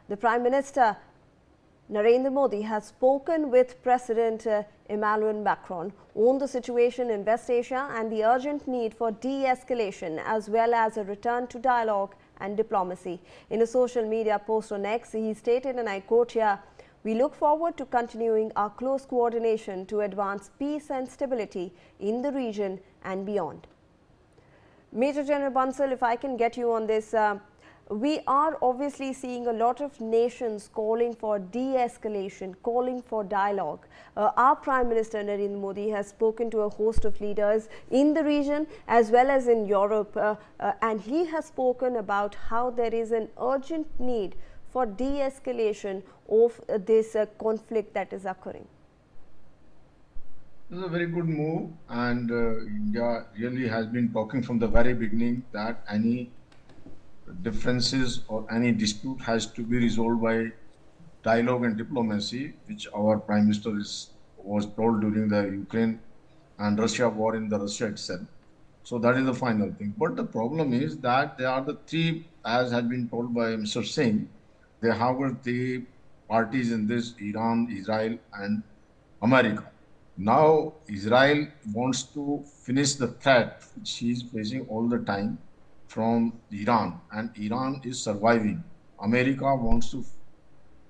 The Prime Minister Narendra Modi has spoken with President Emmanuel Macron on the situation in West Asia and the urgent need for de-escalation as well as a return to dialogue and diplomacy. In a social media post on X, he stated, and I quote here, "We look forward to continuing our close coordination to advance peace and stability in the region and beyond." Major General Bansal, if I can get you on this, we are obviously seeing a lot of nations calling for de-escalation, calling for dialogue. Our Prime Minister Narendra Modi has spoken to a host of leaders in the region as well as in Europe, and he has spoken about how there is an urgent need for de-escalation of this conflict that is occurring. This is a very good move, and India really has been talking from the very beginning that any differences or any dispute has to be resolved by dialogue and diplomacy, which our Prime Minister was told during the Ukraine and Russia war in the Russia itself. So that is the final thing. But the problem is that there are the three, as has been told by Mr. Singh, there are three parties in this: Iran, Israel, and America. Now, Israel wants to finish the threat which he is facing all the time from Iran, and Iran is surviving. America wants to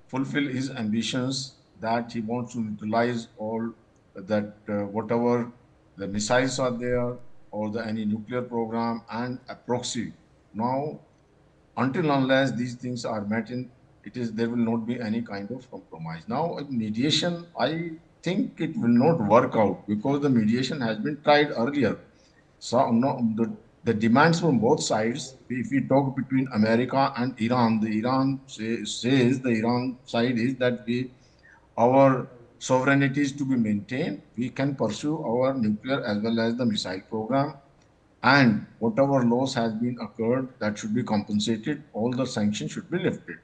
fulfill his ambitions, that he wants to neutralize all that, whatever the missiles are there or any nuclear program and a proxy. Now, until unless these things are met in, there will not be any kind of compromise. Now, mediation, I think it will not work out because the mediation has been tried earlier. So the demands from both sides, if we talk between America and Iran, the Iran says the Iran side is that our sovereignty is to be maintained. We can pursue our nuclear as well as the missile program, and whatever loss has been occurred, that should be compensated. All the sanctions should be lifted.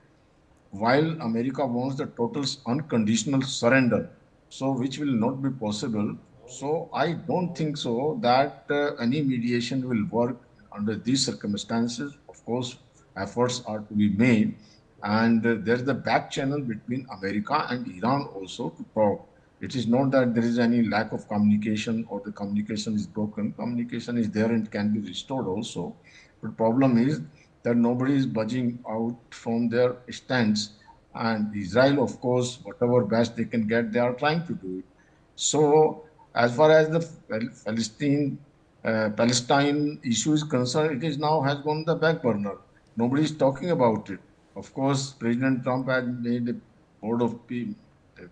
While America wants the total unconditional surrender, so which will not be possible. So I don't think so that any mediation will work under these circumstances. Of course, efforts are to be made, and there's the back channel between America and Iran also to talk. It is not that there is any lack of communication or the communication is broken. Communication is there and can be restored also. But problem is that nobody is budging out from their stance. And Israel, of course, whatever best they can get, they are trying to do it. So as far as the Palestine issue is concerned, it is now has gone the back burner. Nobody is talking about it. Of course, President Trump has made a board of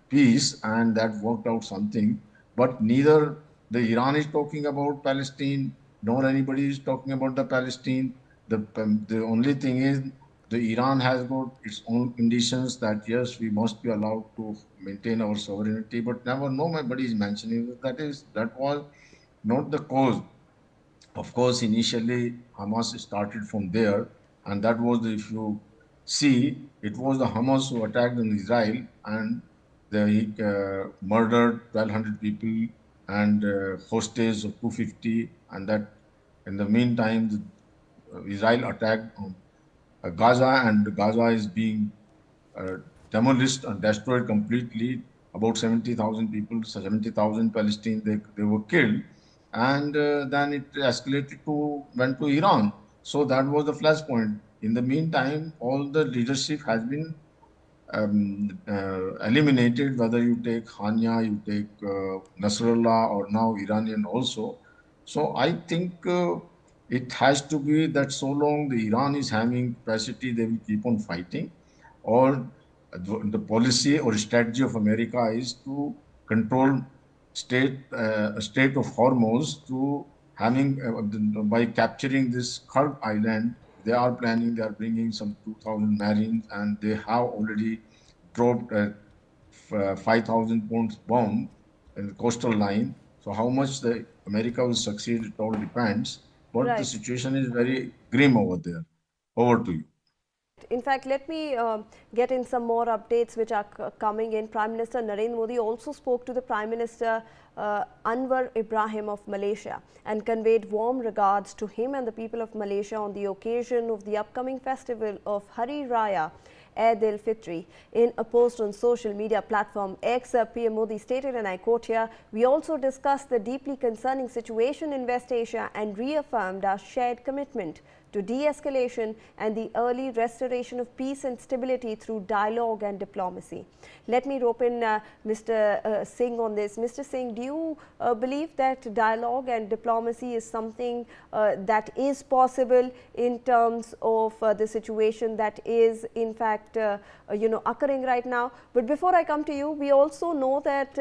peace, and that worked out something. But neither the Iran is talking about Palestine, nor anybody is talking about the Palestine. The only thing is, the Iran has got its own conditions that yes, we must be allowed to maintain our sovereignty, but nobody is mentioning that was not the cause. Of course, initially Hamas started from there, and that was if you see, it was the Hamas who attacked in Israel, and they murdered 1,200 people and hostage of 250, and that in the meantime, Israel attacked on Gaza, and Gaza is being demolished and destroyed completely. About 70,000 people, 70,000 Palestinians, they were killed. And then it went to Iran. So that was the flashpoint. In the meantime, all the leadership has been eliminated, whether you take Hania, you take Nasrallah, or now Iranian also. So I think it has to be that so long the Iran is having capacity, they will keep on fighting, or the policy or strategy of America is to control state of Hormuz to having by capturing this Kurd island. They are bringing some 2,000 Marines, and they have already dropped a 5,000 pounds bomb in the coastal line. So how much America will succeed, it all depends. But right, the situation is very grim over there. Over to you. In fact, let me get in some more updates which are coming in. Prime Minister Narendra Modi also spoke to the Prime Minister Anwar Ibrahim of Malaysia and conveyed warm regards to him and the people of Malaysia on the occasion of the upcoming festival of Hari Raya Eid al-Fitr. In a post on social media platform X, PM Modi stated, and I quote here, "We also discussed the deeply concerning situation in West Asia and reaffirmed our shared commitment to de-escalation and the early restoration of peace and stability through dialogue and diplomacy." Let me rope in Mr. Singh on this. Mr. Singh, do you believe that dialogue and diplomacy is something that is possible in terms of the situation that is in fact occurring right now? But before I come to you, we also know that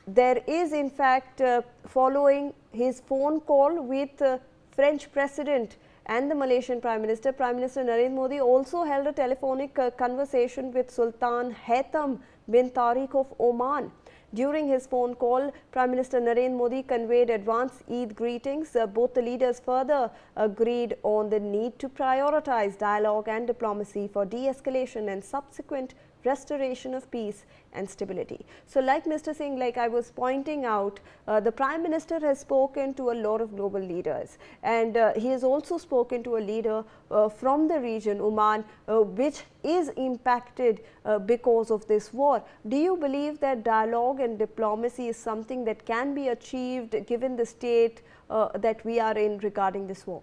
there is in fact following his phone call with French President and the Malaysian Prime Minister Narendra Modi also held a telephonic conversation with Sultan Haitham bin Tariq of Oman. During his phone call, Prime Minister Narendra Modi conveyed advanced Eid greetings. Both the leaders further agreed on the need to prioritize dialogue and diplomacy for de-escalation and subsequent restoration of peace and stability. So like Mr. Singh, like I was pointing out, the Prime Minister has spoken to a lot of global leaders, and he has also spoken to a leader from the region, Oman, which is impacted because of this war. Do you believe that dialogue and diplomacy is something that can be achieved given the state that we are in regarding this war?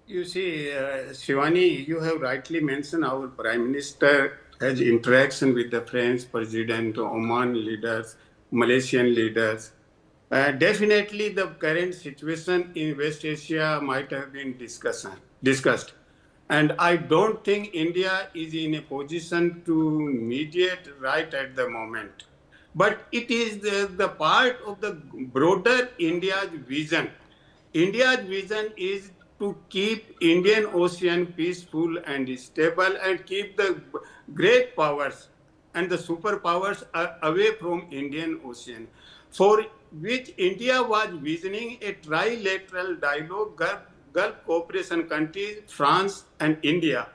You see, Shivani, you have rightly mentioned our Prime Minister has interaction with the French President, Oman leaders, Malaysian leaders. Definitely the current situation in West Asia might have been discussed. And I don't think India is in a position to mediate right at the moment. But it is the part of the broader India's vision. India's vision is to keep Indian Ocean peaceful and stable and keep the great powers and the superpowers away from Indian Ocean, for which India was visioning a trilateral dialogue, Gulf cooperation countries, France and India.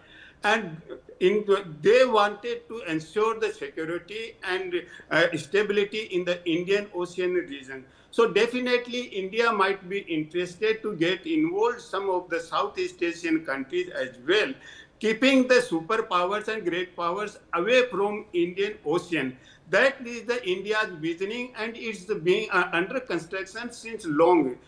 And they wanted to ensure the security and stability in the Indian Ocean region. So definitely India might be interested to get involved some of the Southeast Asian countries as well, keeping the superpowers and great powers away from Indian Ocean. That is the India's visioning, and it's being under construction since long,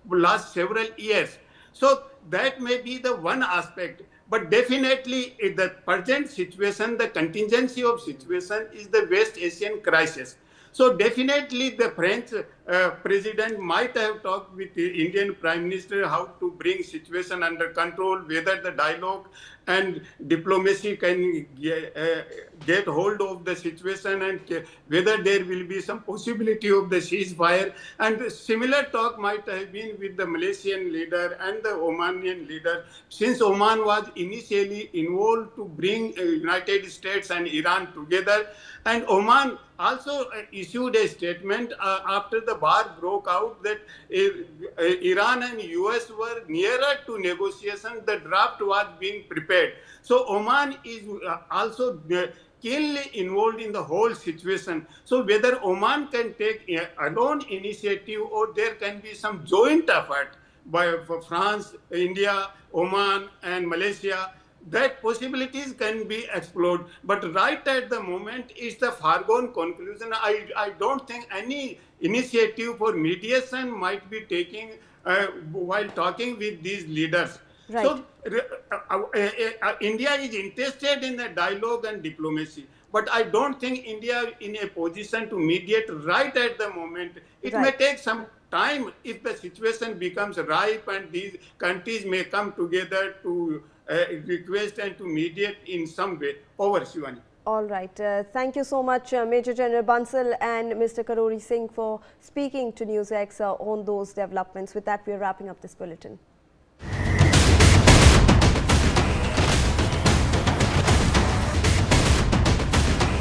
last several years. So that may be the one aspect. But definitely in the present situation, the contingency of situation is the West Asian crisis. So definitely the French president might have talked with the Indian Prime Minister how to bring situation under control, whether the dialogue and diplomacy can get hold of the situation, and whether there will be some possibility of the ceasefire. And similar talk might have been with the Malaysian leader and the Omanian leader, since Oman was initially involved to bring United States and Iran together. And Oman also issued a statement after the war broke out that Iran and US were nearer to negotiation. The draft was being prepared. So Oman is also keenly involved in the whole situation. So whether Oman can take alone initiative or there can be some joint effort by France, India, Oman and Malaysia, that possibilities can be explored. But right at the moment, it's the foregone conclusion. I don't think any initiative for mediation might be taken while talking with these leaders. Right. So India is interested in the dialogue and diplomacy, but I don't think India in a position to mediate right at the moment. It may take some time if the situation becomes ripe, and these countries may come together to request and to mediate in some way. Over, Shivani. All right. Thank you so much, Major General Bansal and Mr. Karori Singh, for speaking to NewsX on those developments. With that, we are wrapping up this bulletin.